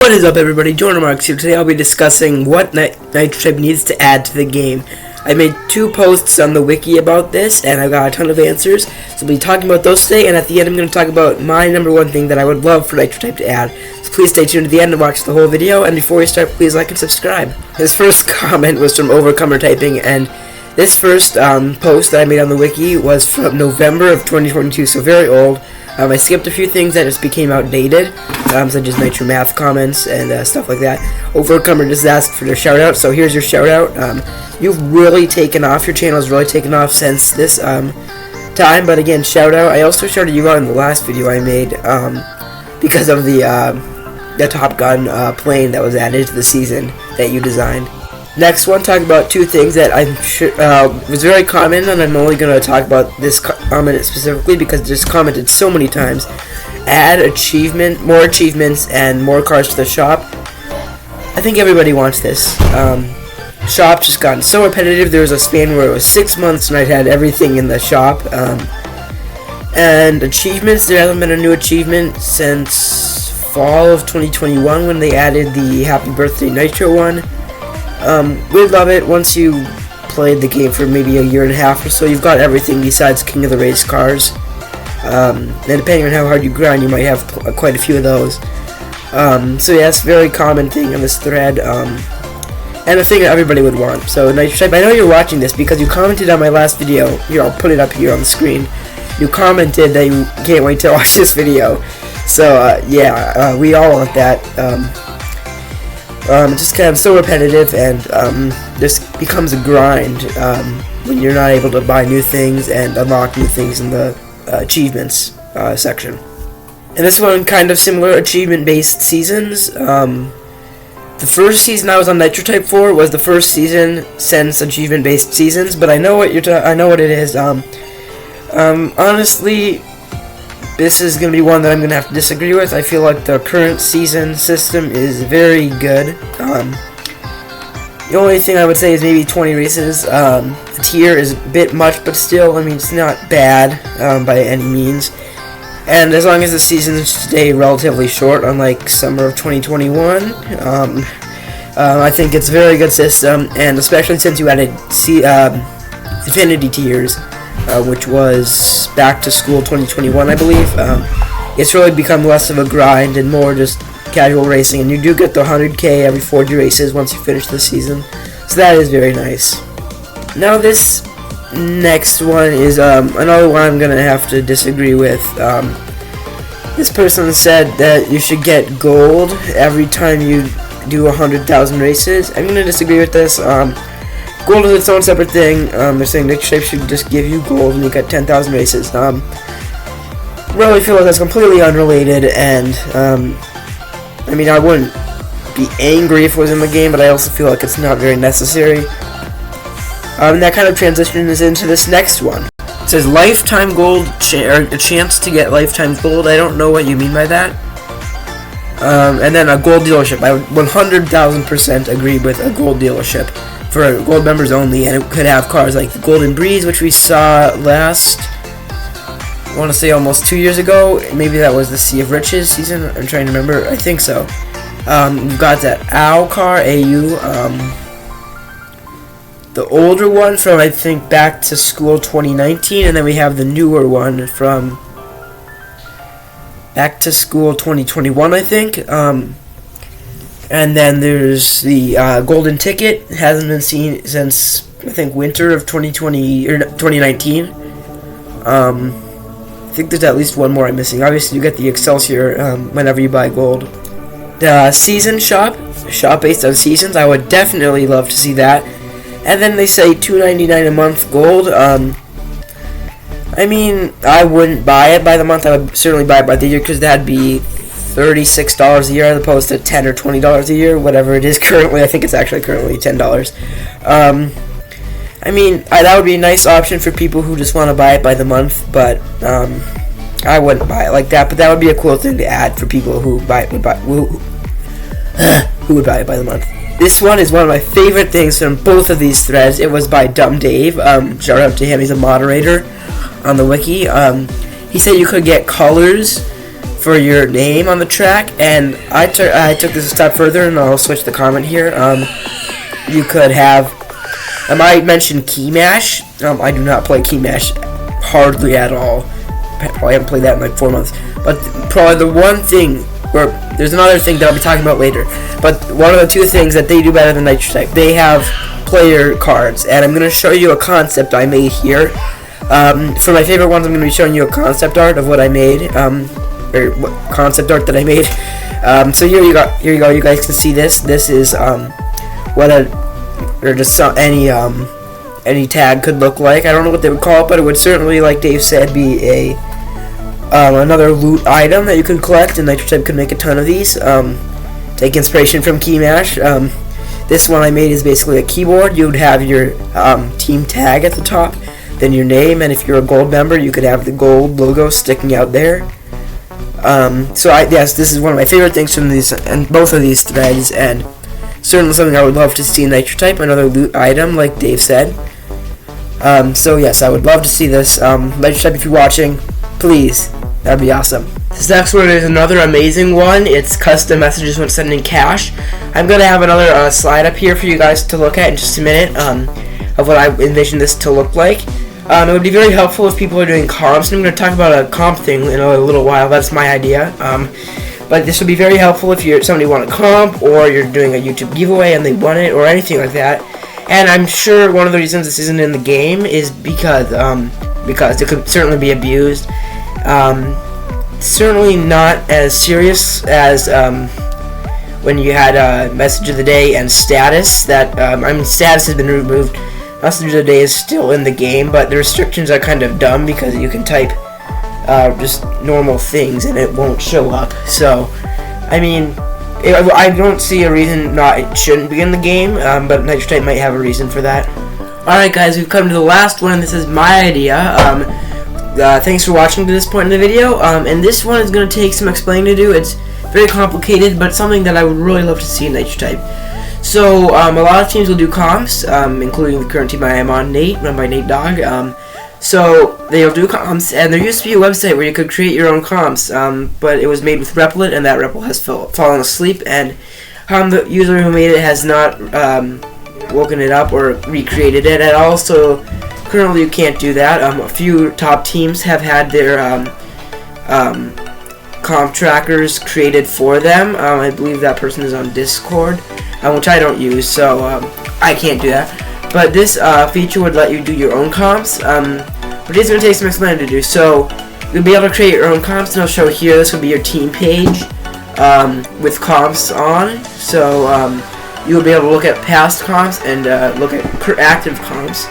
What is up, everybody? Jonah here. Today I'll be discussing what Nitro Type needs to add to the game. I made 2 posts on the wiki about this, and I got a ton of answers. So I'll be talking about those today, and at the end I'm going to talk about my number 1 thing that I would love for Nitro Type to add. So please stay tuned to the end and watch the whole video, and before we start, please like and subscribe. His first comment was from Overcomer Typing, and this first post that I made on the wiki was from November of 2022, so very old. I skipped a few things that just became outdated, such as Nitro Math comments and stuff like that. Overcomer just asked for their shout out, so here's your shout out. You've really taken off, your channel's really taken off since this time, but again, shout out. I also shouted you out in the last video I made because of the Top Gun plane that was added to the season that you designed. Next one, talk about 2 things that I'm sure was very common, and I'm only going to talk about this comment specifically because it's commented so many times. Add more achievements, and more cars to the shop. I think everybody wants this. Shop just gotten so repetitive. There was a span where it was 6 months and I had everything in the shop. And achievements, there hasn't been a new achievement since fall of 2021 when they added the Happy Birthday Nitro one. We'd love it once you played the game for maybe a year and a half or so. You've got everything besides King of the Race cars. And depending on how hard you grind, you might have quite a few of those. So yeah, it's a very common thing on this thread, and a thing that everybody would want. So Nitro Type, I know you're watching this because you commented on my last video. Here, I'll put it up here on the screen. You commented that you can't wait to watch this video. So yeah, we all want that. It's just kind of so repetitive, and just becomes a grind when you're not able to buy new things and unlock new things in the achievements section. And this one, kind of similar, achievement-based seasons. The first season I was on Nitro Type for was the first season since achievement-based seasons, but I know what I know what it is. Honestly, this is going to be one that I'm going to have to disagree with. I feel like the current season system is very good. The only thing I would say is maybe 20 races. The tier is a bit much, but still, I mean, it's not bad by any means. And as long as the seasons stay relatively short, unlike summer of 2021, I think it's a very good system, and especially since you added Infinity tiers, which was back to school 2021, I believe. It's really become less of a grind and more just casual racing, and you do get the 100K every 40 races once you finish the season, so that is very nice. Now this next one is another one I'm gonna have to disagree with. This person said that you should get gold every time you do 100,000 races. I'm gonna disagree with this. Gold is its own separate thing. They're saying Nitro Type should just give you gold and you get 10,000 races. Really feel like that's completely unrelated, and I mean, I wouldn't be angry if it was in the game, but I also feel like it's not very necessary. And that kind of transitions into this next one. It says lifetime gold, or a chance to get lifetime gold. I don't know what you mean by that. And then a gold dealership. I 100,000% agree with a gold dealership for gold members only, and it could have cars like the Golden Breeze, which we saw last, I want to say almost 2 years ago. Maybe that was the Sea of Riches season. I'm trying to remember. I think so. We've got that AU car, the older one from, I think, Back to School 2019, and then we have the newer one from Back to School 2021, I think. And then there's the golden ticket. It hasn't been seen since, I think, winter of 2020 or 2019. I think there's at least one more I'm missing. Obviously, you get the Excelsior whenever you buy gold. The season shop based on seasons. I would definitely love to see that. And then they say $2.99 a month gold. I mean, I wouldn't buy it by the month. I would certainly buy it by the year, because that'd be $36 a year as opposed to $10 or $20 a year, whatever it is currently. I think it's actually currently $10. I mean, that would be a nice option for people who just want to buy it by the month, but I wouldn't buy it like that. But that would be a cool thing to add for people who would buy it by the month. This one is one of my favorite things from both of these threads. It was by Dumb Dave. Shout out to him. He's a moderator on the wiki. He said you could get colors for your name on the track, and I took this a step further, and I'll switch the comment here. You could have, I might mention Key Mash. I do not play Key Mash hardly at all. I haven't played that in like 4 months. But probably the one thing, or there's another thing that I'll be talking about later, but one of the two things that they do better than Nitro Type, they have player cards, and I'm going to show you a concept I made here. For my favorite ones, I'm going to be showing you a concept art of what I made, or what concept art that I made. So here you go. You guys can see this. This is what any tag could look like. I don't know what they would call it, but it would certainly, like Dave said, be another loot item that you can collect, and Nitro Type could make a ton of these. Take inspiration from Key Mash. This one I made is basically a keyboard. You would have your team tag at the top, then your name, and if you're a gold member, you could have the gold logo sticking out there. Yes, this is one of my favorite things from these, and both of these threads, and certainly something I would love to see in Nitro Type, another loot item, like Dave said. So yes, I would love to see this. Nitro Type, if you're watching, please, that'd be awesome. This next one is another amazing one. It's custom messages when sending cash. I'm going to have another slide up here for you guys to look at in just a minute of what I envision this to look like. It would be very helpful if people are doing comps, and I'm going to talk about a comp thing in a little while. That's my idea. But this would be very helpful if somebody want a comp, or you're doing a YouTube giveaway and they want it, or anything like that. And I'm sure one of the reasons this isn't in the game is because it could certainly be abused. Certainly not as serious as when you had message of the day and status. Status has been removed. Message of the day is still in the game, but the restrictions are kind of dumb because you can type just normal things and it won't show up. So, I mean, I don't see a reason it shouldn't be in the game, but Nitro Type might have a reason for that. Alright guys, we've come to the last one. This is my idea. Thanks for watching to this point in the video, and this one is going to take some explaining to do. It's very complicated, but something that I would really love to see in Nitro Type. So, a lot of teams will do comps, including the current team I am on, Nate, run by Nate Dog. So, they'll do comps, and there used to be a website where you could create your own comps, but it was made with Replit, and that Replit has fallen asleep, and the user who made it has not woken it up or recreated it at all, so currently you can't do that. A few top teams have had their comp trackers created for them. I believe that person is on Discord, which I don't use, so I can't do that. But this feature would let you do your own comps, but it's going to take some explaining to do. So you'll be able to create your own comps, and I'll show here. This will be your team page with comps on. So you'll be able to look at past comps and look at active comps.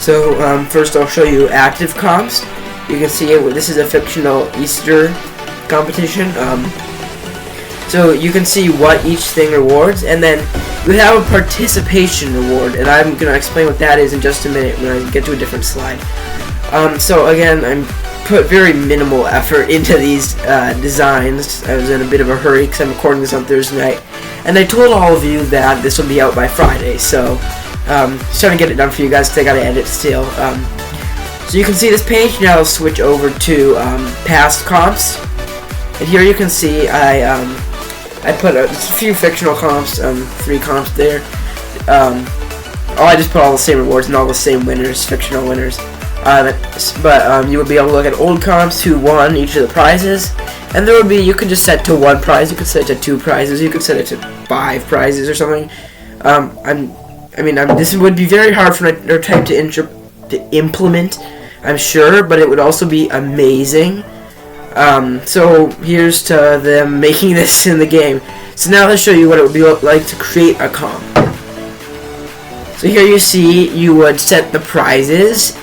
So first I'll show you active comps. You can see this is a fictional Easter competition. So you can see what each thing rewards, and then you have a participation reward, and I'm going to explain what that is in just a minute when I get to a different slide. So again, I'm put very minimal effort into these designs. I was in a bit of a hurry because I'm recording this on Thursday night, and I told all of you that this will be out by Friday, so just trying to get it done for you guys because I got to edit still. So you can see this page. Now I'll switch over to past comps, and here you can see I put a few fictional comps, 3 comps there. I just put all the same rewards and all the same winners, fictional winners. But you would be able to look at old comps who won each of the prizes, and there would be, you could just set to 1 prize, you could set it to 2 prizes, you could set it to 5 prizes or something. This would be very hard for Nitro Type to implement, I'm sure, but it would also be amazing. So here's to them making this in the game. So now let's show you what it would be like to create a comp. So here you see you would set the prizes.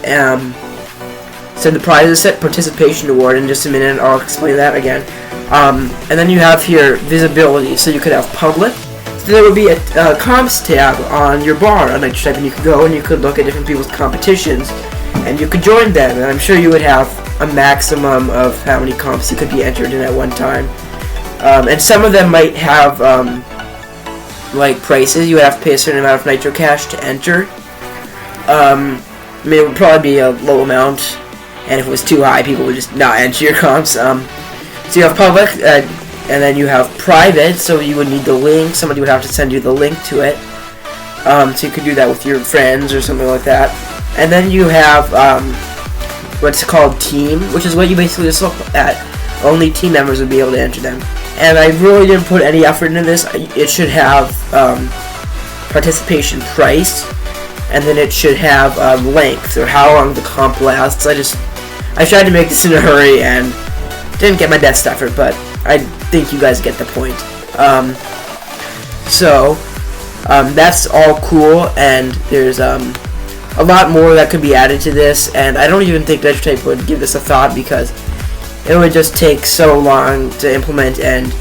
So the prizes set participation award. In just a minute I'll explain that again. And then you have here visibility. So you could have public. So there would be a comps tab on your bar on Nitro Type, and you could go and you could look at different people's competitions, and you could join them, and I'm sure you would have a maximum of how many comps you could be entered in at one time. And some of them might have like prices. You would have to pay a certain amount of Nitro Cash to enter. It would probably be a low amount, and if it was too high, people would just not enter your comps. So you have public, and then you have private, so you would need the link. Somebody would have to send you the link to it. So you could do that with your friends or something like that. And then you have what's called team, which is what you basically just look at. Only team members would be able to enter them. And I really didn't put any effort into this. It should have participation price, and then it should have length, or how long the comp lasts. I tried to make this in a hurry and didn't get my best effort, but I think you guys get the point. That's all cool, and there's a lot more that could be added to this, and I don't even think Nitro Type would give this a thought, because it would just take so long to implement, and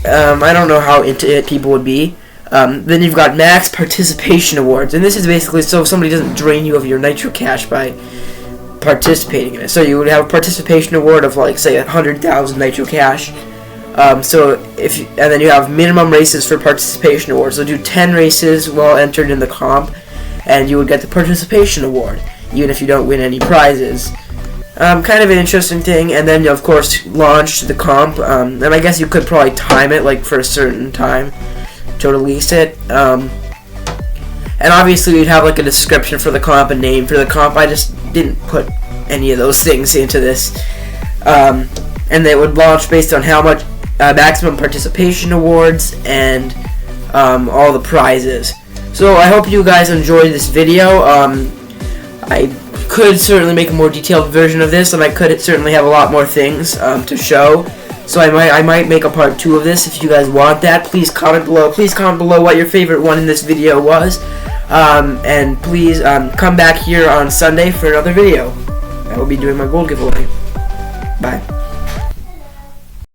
I don't know how into it people would be. Then you've got max participation awards, and this is basically so somebody doesn't drain you of your Nitro Cash by participating in it. So you would have a participation award of, like, say 100,000 Nitro Cash. And then you have minimum races for participation awards. So do 10 races while entered in the comp, and you would get the participation award, even if you don't win any prizes. Kind of an interesting thing. And then, of course, launch the comp, and I guess you could probably time it, like, for a certain time to release it. And obviously you'd have, like, a description for the comp, a name for the comp. I just didn't put any of those things into this. And they would launch based on how much maximum participation awards and all the prizes. So I hope you guys enjoyed this video. I could certainly make a more detailed version of this, and I could certainly have a lot more things to show. So I might make a part 2 of this if you guys want that. Please comment below. Please comment below what your favorite one in this video was. And please come back here on Sunday for another video. I will be doing my gold giveaway. Bye.